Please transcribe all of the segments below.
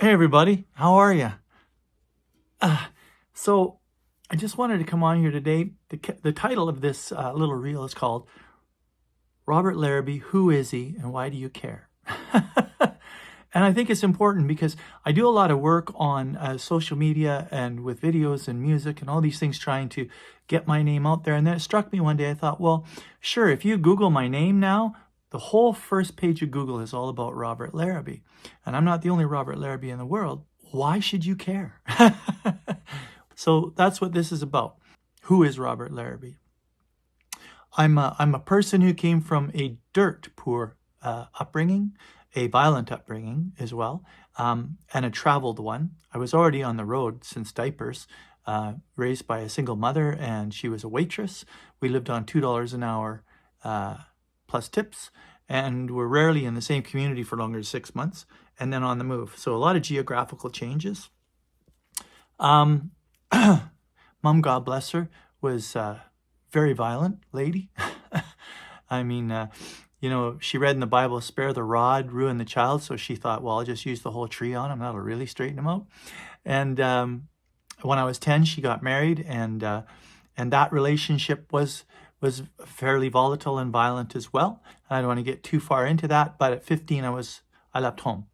Hey everybody, how are you? So I just wanted to come on here today. The title of this little reel is called Robert Larrabee, Who Is He and Why Do You Care? And I think it's important because I do a lot of work on social media and with videos and music and all these things trying to get my name out there. And then it struck me one day, I thought, well, sure, if you Google my name now, the whole first page of Google is all about Robert Larrabee. And I'm not the only Robert Larrabee in the world. Why should you care? So that's what this is about. Who is Robert Larrabee? I'm a person who came from a dirt poor upbringing, a violent upbringing as well, and a traveled one. I was already on the road since diapers, raised by a single mother, and she was a waitress. We lived on $2 an hour plus tips, and were rarely in the same community for longer than 6 months, and then on the move. So a lot of geographical changes. Mom, God bless her, was a very violent lady. I mean, she read in the Bible, spare the rod, ruin the child. So she thought, well, I'll just use the whole tree on him. That'll really straighten him out. And when I was 10, she got married, and that relationship was fairly volatile and violent as well. I don't want to get too far into that, but at 15, I left home.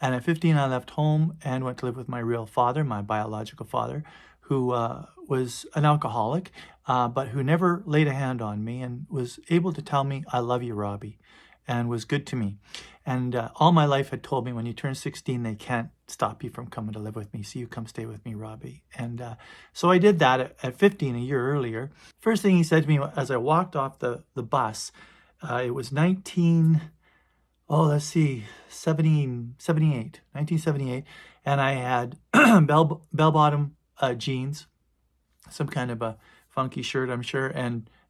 And at 15, I left home and went to live with my real father, my biological father, who was an alcoholic, but who never laid a hand on me and was able to tell me, I love you, Robbie, and was good to me. And all my life had told me, when you turn 16, they can't stop you from coming to live with me. So you come stay with me, Robbie. And so I did that at 15, a year earlier. First thing he said to me as I walked off the bus, it was 1978. And I had bell-bottom jeans, some kind of a funky shirt, I'm sure,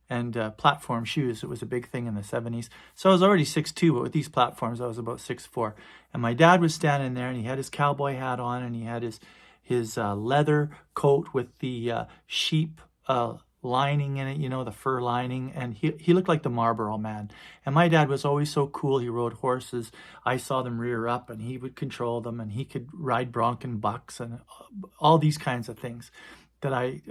and platform shoes. It was a big thing in the 70s. So I was already 6'2", but with these platforms, I was about 6'4". And my dad was standing there, and he had his cowboy hat on, and he had his leather coat with the sheep lining in it, the fur lining, and he looked like the Marlboro Man. And my dad was always so cool. He rode horses. I saw them rear up, and he would control them, and he could ride bronc and bucks and all these kinds of things that I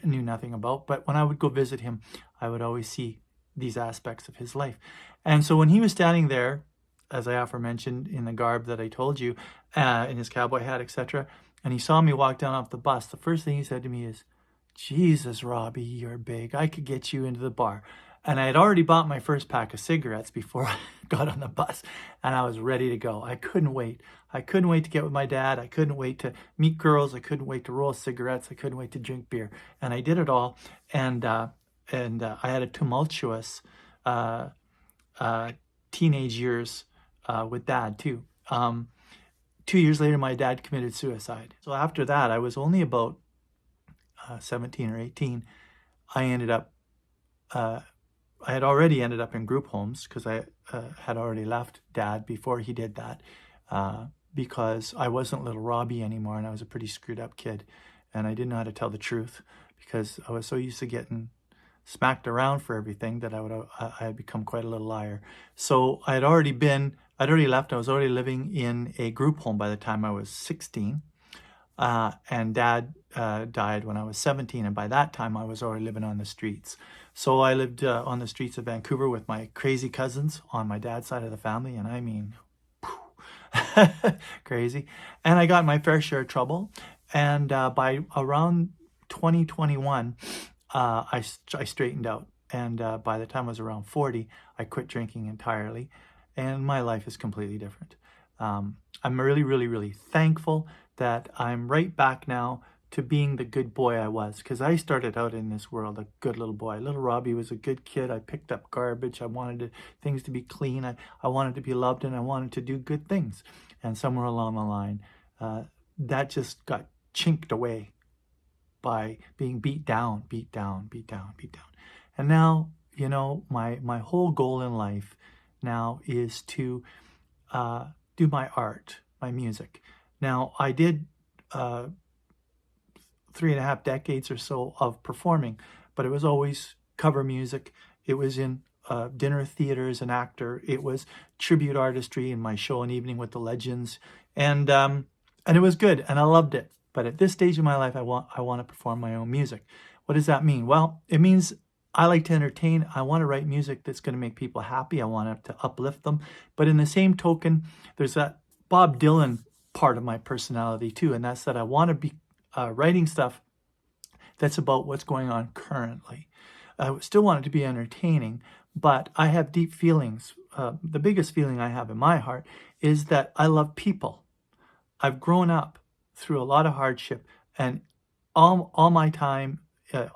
knew nothing about. But when I would go visit him, I would always see these aspects of his life. And so when he was standing there, as I aforementioned, in the garb that I told you, in his cowboy hat, etc., and he saw me walk down off the bus, the first thing he said to me is, Jesus, Robbie, you're big. I could get you into the bar. And I had already bought my first pack of cigarettes before I got on the bus, and I was ready to go. I couldn't wait. I couldn't wait to get with my dad. I couldn't wait to meet girls. I couldn't wait to roll cigarettes. I couldn't wait to drink beer. And I did it all. And I had a tumultuous teenage years with Dad, too. 2 years later, my dad committed suicide. So after that, I was only about 17 or 18. I had already ended up in group homes because I had already left Dad before he did that, because I wasn't little Robbie anymore, and I was a pretty screwed up kid, and I didn't know how to tell the truth because I was so used to getting smacked around for everything that I had become quite a little liar. So I'd already left. I was already living in a group home by the time I was 16. And Dad died when I was 17, and by that time I was already living on the streets. So I lived on the streets of Vancouver with my crazy cousins on my dad's side of the family, and I mean, crazy. And I got my fair share of trouble, and by around 2021, I straightened out, and by the time I was around 40, I quit drinking entirely, and my life is completely different. I'm really, really, really thankful that I'm right back now to being the good boy I was, because I started out in this world a good little boy. Little Robbie was a good kid. I picked up garbage. I wanted things to be clean. I wanted to be loved, and I wanted to do good things. And somewhere along the line, that just got chinked away by being beat down. And now, my whole goal in life now is to do my art, my music. Now, I did 3.5 decades or so of performing, but it was always cover music. It was in dinner theater as an actor. It was tribute artistry in my show An Evening with the Legends. And And it was good, and I loved it. But at this stage of my life, I want to perform my own music. What does that mean? Well, it means I like to entertain. I want to write music that's going to make people happy. I want it to uplift them. But in the same token, there's that Bob Dylan part of my personality too, and that's that I want to be writing stuff that's about what's going on currently. I still want it to be entertaining, but I have deep feelings. The biggest feeling I have in my heart is that I love people. I've grown up through a lot of hardship, and all my time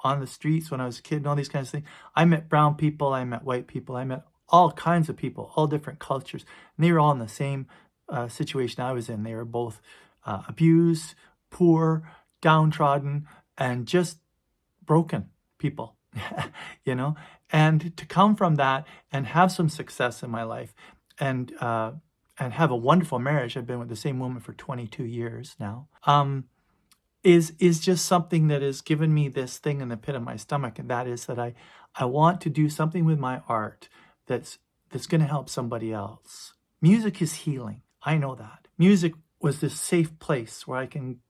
on the streets when I was a kid and all these kinds of things, I met brown people, I met white people, I met all kinds of people, all different cultures, and they were all in the same situation I was in. They were both abused, poor, downtrodden, and just broken people, and to come from that and have some success in my life and have a wonderful marriage. I've been with the same woman for 22 years now. Is just something that has given me this thing in the pit of my stomach, and that is that I want to do something with my art that's going to help somebody else. Music is healing. I know that. Music was this safe place where I can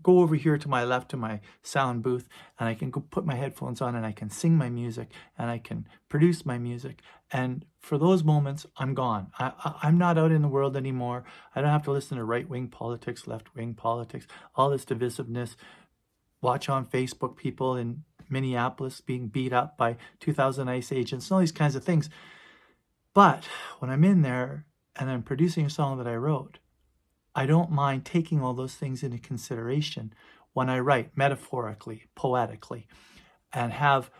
go over here to my left to my sound booth, and I can go put my headphones on, and I can sing my music, and I can produce my music. And for those moments, I'm gone. I'm not out in the world anymore. I don't have to listen to right-wing politics, left-wing politics, all this divisiveness. Watch on Facebook people in Minneapolis being beat up by 2,000 ICE agents, and all these kinds of things. But when I'm in there and I'm producing a song that I wrote, I don't mind taking all those things into consideration when I write metaphorically, poetically, and have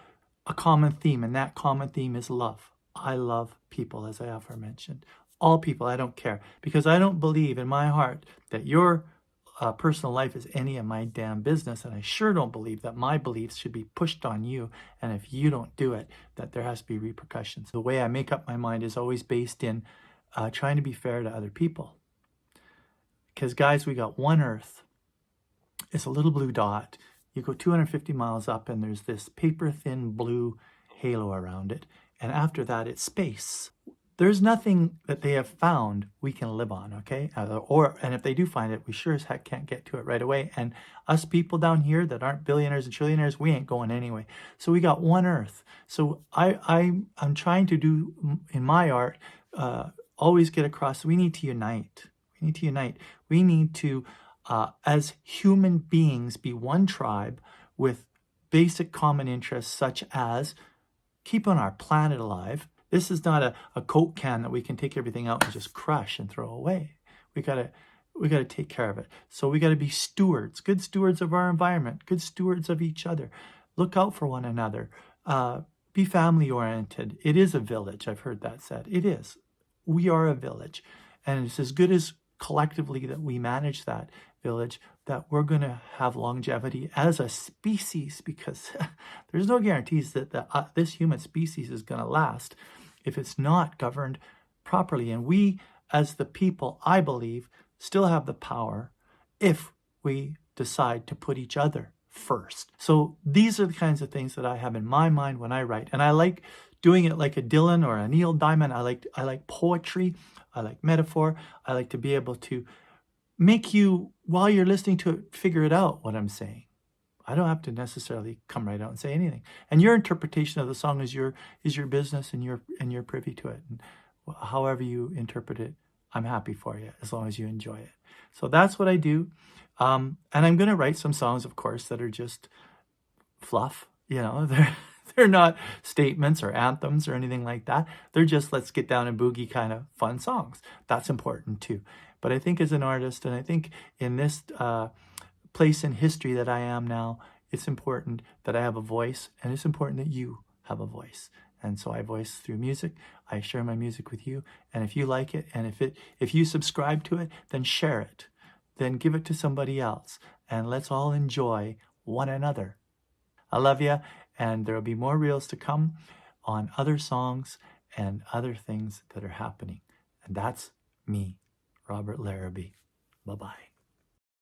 a common theme, and that common theme is love. I love people, as I aforementioned. All people, I don't care, because I don't believe in my heart that your personal life is any of my damn business, and I sure don't believe that my beliefs should be pushed on you, and if you don't do it, that there has to be repercussions. The way I make up my mind is always based in trying to be fair to other people. Because, guys, we got one Earth. It's a little blue dot. You go 250 miles up, and there's this paper-thin blue halo around it. And after that, it's space. There's nothing that they have found we can live on, okay? And if they do find it, we sure as heck can't get to it right away. And us people down here that aren't billionaires and trillionaires, we ain't going anyway. So we got one Earth. So I'm trying to do, in my art, always get across, we need to unite. We need to unite. We need to, as human beings, be one tribe with basic common interests, such as keeping our planet alive. This is not a Coke can that we can take everything out and just crush and throw away. We gotta take care of it. So we gotta be stewards, good stewards of our environment, good stewards of each other. Look out for one another. Be family oriented. It is a village. I've heard that said. It is. We are a village, and it's as good as collectively that we manage that village, that we're going to have longevity as a species, because there's no guarantees that this human species is going to last if it's not governed properly. And we, as the people, I believe, still have the power if we decide to put each other first. So these are the kinds of things that I have in my mind when I write. And I like doing it like a Dylan or a Neil Diamond. I like poetry. I like metaphor. I like to be able to make you, while you're listening to it, figure it out what I'm saying. I don't have to necessarily come right out and say anything. And your interpretation of the song is your business, and you're privy to it. And however you interpret it, I'm happy for you, as long as you enjoy it. So that's what I do. And I'm going to write some songs, of course, that are just fluff. They're not statements or anthems or anything like that. They're just let's get down and boogie kind of fun songs. That's important too. But I think as an artist, and I think in this place in history that I am now, it's important that I have a voice, and it's important that you have a voice. And so I voice through music. I share my music with you. And if you like it, and if you subscribe to it, then share it. Then give it to somebody else. And let's all enjoy one another. I love you. And there will be more reels to come on other songs and other things that are happening. And that's me, Robert Larrabee. Bye-bye.